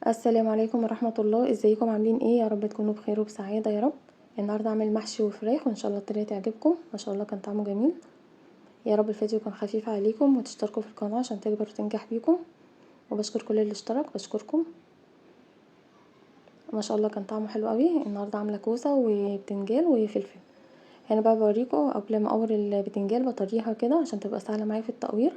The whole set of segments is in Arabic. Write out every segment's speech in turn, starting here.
السلام عليكم ورحمة الله. ازيكم عاملين ايه؟ يا رب تكونوا بخير وبسعادة يا رب. النهارده اعمل محشي وفراخ وان شاء الله الطريقة تعجبكم. ما شاء الله كان طعمه جميل. يا رب الفيديو يكون خفيف عليكم وتشتركوا في القناة عشان تكبر وتنجح بيكم. وبشكر كل اللي اشترك، بشكركم. ما شاء الله كان طعمه حلو قوي. النهارده عامله كوسه وبتنجان وفلفل. هنا بقى بوريكم قبل ما اقور البتنجان بطريها كده عشان تبقى سهله معايا في التقوير.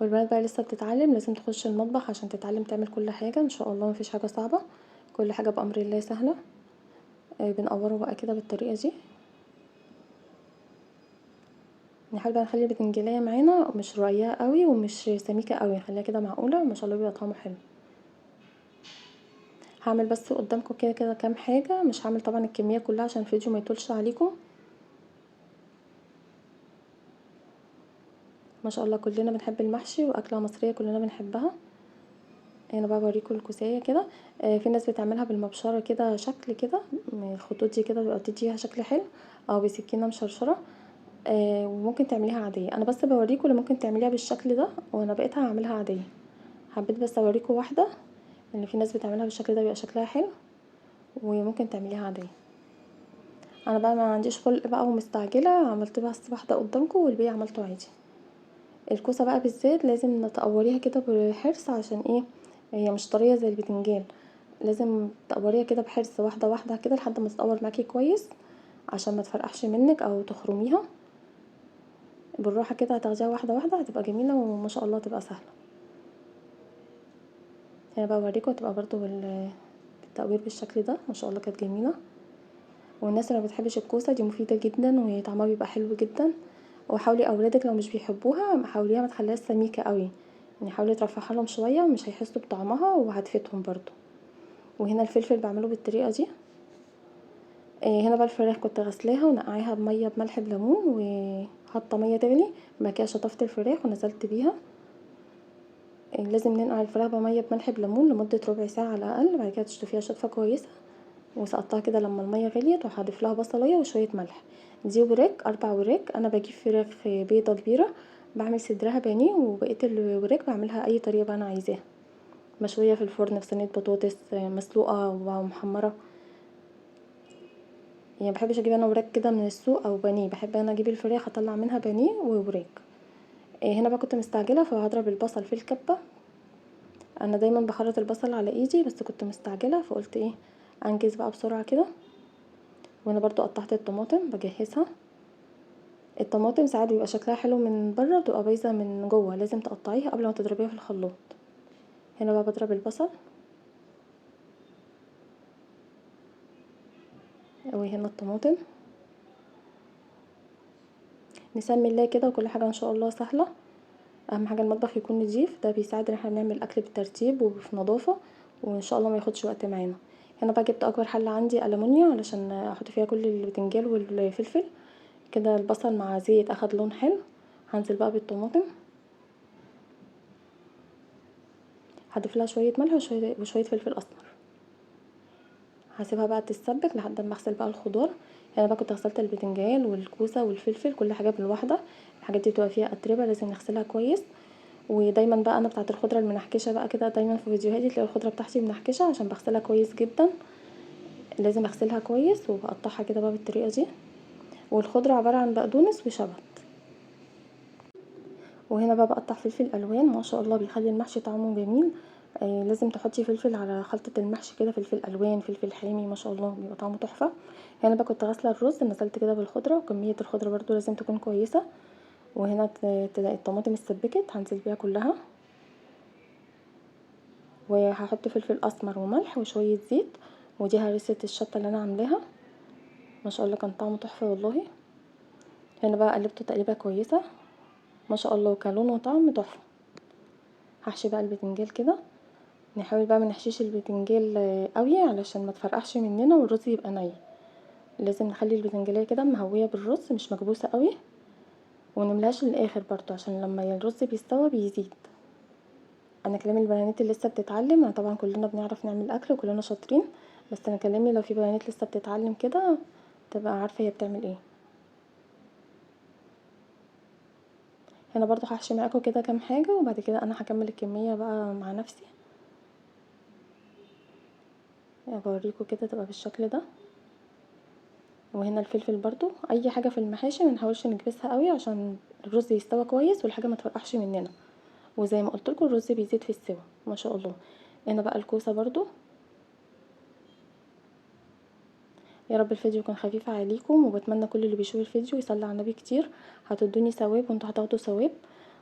والبنات بقى لسه بتتعلم، لازم تخش المطبخ عشان تتعلم تعمل كل حاجه. ان شاء الله مفيش حاجه صعبه، كل حاجه بامر الله سهله. بنقوره بقى كده بالطريقه دي. نحاول بقى نخلي البتنجانيه معانا مش رقيقه قوي ومش سميكه قوي، نخليها كده معقوله. ما شاء الله بيبقى طعمه حلو. هعمل بس قدامكم كده كده كام حاجه، مش هعمل طبعا الكميه كلها عشان الفيديو ما يطولش عليكم. ما شاء الله كلنا بنحب المحشي واكله مصريه كلنا بنحبها. انا بقى بوريكم الكوسيه كده. في ناس بتعملها بالمبشره كده شكل كده، الخطوط دي كده بيبقى تديها شكل حلو، او بسكينه مشرشره. وممكن تعمليها عاديه، انا بس بوريكم اللي ممكن تعمليها بالشكل ده، وانا بقيتها هعملها عاديه. حبيت بس اوريكم واحده ان في ناس بتعملها بالشكل ده بيبقى شكلها حلو، وممكن تعمليها عاديه. انا بقى ما عنديش خلق بقى ومستعجله، عملت بس واحده قدامكم والباقي عملته عادي. الكوسه بقى بالذات لازم تقوريها كده بحرص، عشان ايه؟ هي مش طريه زي البتنجان. لازم تقوريها كده بحرص، واحده واحده كده لحد ما تتقور معاكي كويس، عشان ما تفرقعش منك او تخرميها. بالراحه كده هتاخديها واحده واحده، هتبقى جميله وما شاء الله تبقى سهله. هنا بقى اوريكم هتبقى برضو بالتقوير بالشكل ده. ما شاء الله كانت جميله. والناس اللي ما بتحبش الكوسه دي مفيده جدا وطعمها بيبقى حلو جدا. وحاولي اولادك لو مش بيحبوها حاوليها ما تخليهاش سميكه قوي، يعني حاولي ترفعها لهم شويه ومش هيحسوا بطعمها وهتفيدهم برضو. وهنا الفلفل بعمله بالطريقه دي. هنا بقى الفراخ كنت غسلاها ونقعيها بميه بملح بليمون، وحاطه ميه تغلي. بعد كده شطفت الفراخ ونزلت بيها. لازم ننقع الفراخ بميه بملح بليمون لمده ربع ساعه على الاقل. بعد كده تشطفيها شطفه كويسه وسقطتها كده لما الميه غليت، وهضيف لها بصلايه وشويه ملح. دي وراك 4 وراك. انا بجيب فراخ بيضه كبيره، بعمل صدرها بانيه، وبقيه الوراك بعملها اي طريقه بقى انا عايزاها. مشويه في الفرن في صينيه بطاطس، مسلوقه ومحمره. يعني مبحبش اجيب انا وراك كده من السوق او بانيه، بحب انا اجيب الفراخ اطلع منها بانيه ووراك. هنا بقى كنت مستعجله فهضرب البصل في الكبه. انا دايما بخرط البصل على ايدي، بس كنت مستعجله فقلت ايه انجز بقى بسرعه كده. وانا برضو قطعت الطماطم بجهزها. الطماطم ساعات بيبقى شكلها حلو من بره بتبقى بايظه من جوه، لازم تقطعيها قبل ما تضربيها في الخلاط. هنا بقى بضرب البصل، وهنا الطماطم. نسمي الله كده، وكل حاجه ان شاء الله سهله. اهم حاجه المطبخ يكون نضيف، ده بيساعد ان احنا نعمل اكل بالترتيب وفي نظافه، وان شاء الله ما ياخدش وقت معانا. هنا بقى جبت اكبر حله عندي ألمونيا علشان احط فيها كل البتنجان والفلفل. كده البصل مع زيت اخد لون حلو. هنزل بقى بالطماطم، هضيف لها شويه ملح وشويه فلفل اسمر. هسيبها بقى تتسبك لحد ما اغسل بقى الخضار. يعني بقى كنت غسلت البتنجان والكوسه والفلفل كل حاجه بالواحده. الحاجات دي بتبقى فيها اتربه لازم نغسلها كويس. ودايما بقى انا بتاعه الخضره المنحكشه بقى كده، دايما في فيديوهاتي تلاقي الخضره بتاعتي منحكشه عشان بغسلها كويس جدا. لازم اغسلها كويس وبقطعها كده بقى بالطريقه دي. والخضره عباره عن بقدونس وشبت. وهنا بقى بقطع فلفل الوان، ما شاء الله بيخلي المحشي طعمه جميل. لازم تحطي فلفل على خلطه المحشي كده، فلفل الوان فلفل حامي، ما شاء الله بيبقى طعمه تحفه. هنا بقى كنت غاسله الرز، نزلت كده بالخضره، وكميه الخضره برضو لازم تكون كويسه. وهنا تلاقي الطماطم اتسبكت هنزل بيها كلها. وهحط فلفل اسمر وملح وشويه زيت. ودي هرسه الشطه اللي انا عاملاها. ما شاء الله كان طعمه تحفه والله. هنا بقى قلبته تقليبه كويسه، ما شاء الله كان لون وطعم تحفه. هحشي بقى البتنجان كده. نحاول بقى منحشيش البتنجان قوي علشان ما تفرقعش مننا والرز يبقى ني. لازم نخلي البتنجانيه كده مهويه بالرز مش مكبوسه قوي. ونملاش للاخر برضو عشان لما الرز بيستوى بيزيد. انا كلامي البنات اللي لسه بتتعلم، يعني طبعا كلنا بنعرف نعمل اكل وكلنا شاطرين، بس انا كلامي لو في بنات لسه بتتعلم كده تبقى عارفه هي بتعمل ايه. هنا برضو هحشي معاكم كده كام حاجه، وبعد كده انا هكمل الكميه بقى مع نفسي. بوريكم كده تبقى بالشكل ده. وهنا الفلفل برضو، اي حاجه في المحاشي منحاولش نكبسها قوي عشان الرز يستوى كويس والحاجه ما تفرقعش مننا. وزي ما قلت لكم الرز بيزيد في السوا ما شاء الله. هنا بقى الكوسه برضو. يا رب الفيديو يكون خفيف عليكم، وبتمنى كل اللي بيشوف الفيديو يصلي على النبي كتير، هتدوني ثواب وانتوا هتاخدوا ثواب.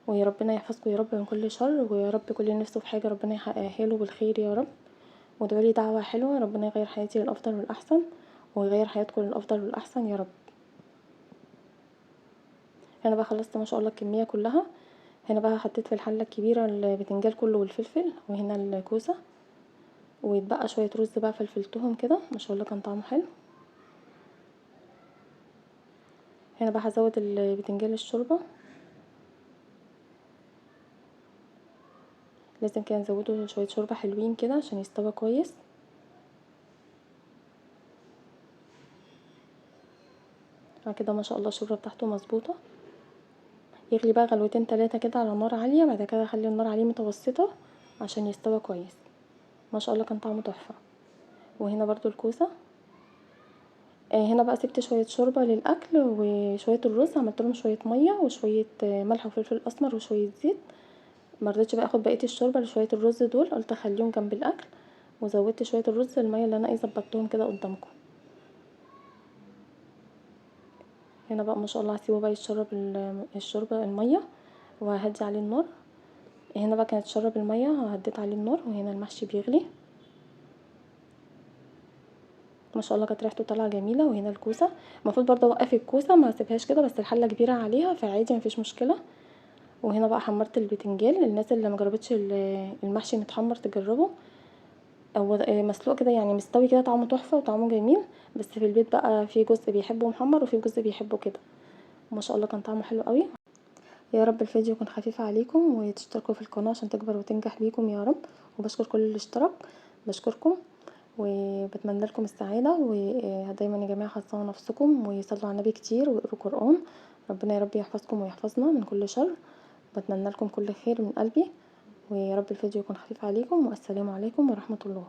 ويا ربنا يحفظكم يا رب من كل شر، ويا رب كل نفسه في حاجه ربنا يحققها له بالخير يا رب. وادعوا لي دعوه حلوه ربنا يغير حياتي للافضل والاحسن، ويغير حياتكم للافضل والاحسن يا رب. هنا بقى خلصت ما شاء الله الكميه كلها. هنا بقى حطيت في الحله الكبيره البتنجان كله والفلفل، وهنا الكوسه، ويتبقى شويه رز بقى فلفلتهم كده ما شاء الله كان طعمه حلو. هنا بقى هزود البتنجان الشوربه، لازم كده نزوده شويه شوربه حلوين كده عشان يستوى كويس. كده ما شاء الله الشوربه بتاعته مظبوطه. يغلي بقى غلوتين 3 كده على نار عاليه، بعد كده اخلي النار عليه متوسطه عشان يستوى كويس. ما شاء الله كان طعمه تحفه. وهنا برضو الكوسه. هنا بقى سبت شويه شوربه للاكل وشويه الرز، عملت لهم شويه ميه وشويه ملح وفلفل اسمر وشويه زيت. مرضتش بقى اخد بقيه الشوربه لشويه الرز دول، قلت اخليهم جنب الاكل، وزودت شويه الرز الميه اللي انا ظبطتهم كده قدامكم. هنا بقى ما شاء الله هسيبه بقى يشرب الشوربه الميه، وهدي عليه النار. هنا بقى كانت تشرب الميه، هديت عليه النار، وهنا المحشي بيغلي ما شاء الله كانت ريحته طالعه جميله. وهنا الكوسه، المفروض برضه اوقف الكوسه ما اسيبهاش كده، بس الحله كبيره عليها فعادي مفيش مشكله. وهنا بقى حمرت البتنجان، الناس اللي ما جربتش المحشي متحمر تجربه، او مسلوق كده يعني مستوي كده طعمه تحفه وطعمه جميل. بس في البيت بقى في جزء بيحبه محمر وفي جزء بيحبه كده. ما شاء الله كان طعمه حلو قوي. يا رب الفيديو يكون خفيف عليكم، وتشتركوا في القناه عشان تكبر وتنجح بيكم يا رب. وبشكر كل اللي اشترك، بشكركم، وبتمنى لكم السعاده. ودايما يا جماعه حصنوا نفسكم وصلوا على النبي كتير واقروا قران. ربنا يا رب يحفظكم ويحفظنا من كل شر. بتمنى لكم كل خير من قلبي. ويا رب الفيديو يكون خفيف عليكم، والسلام عليكم ورحمه الله.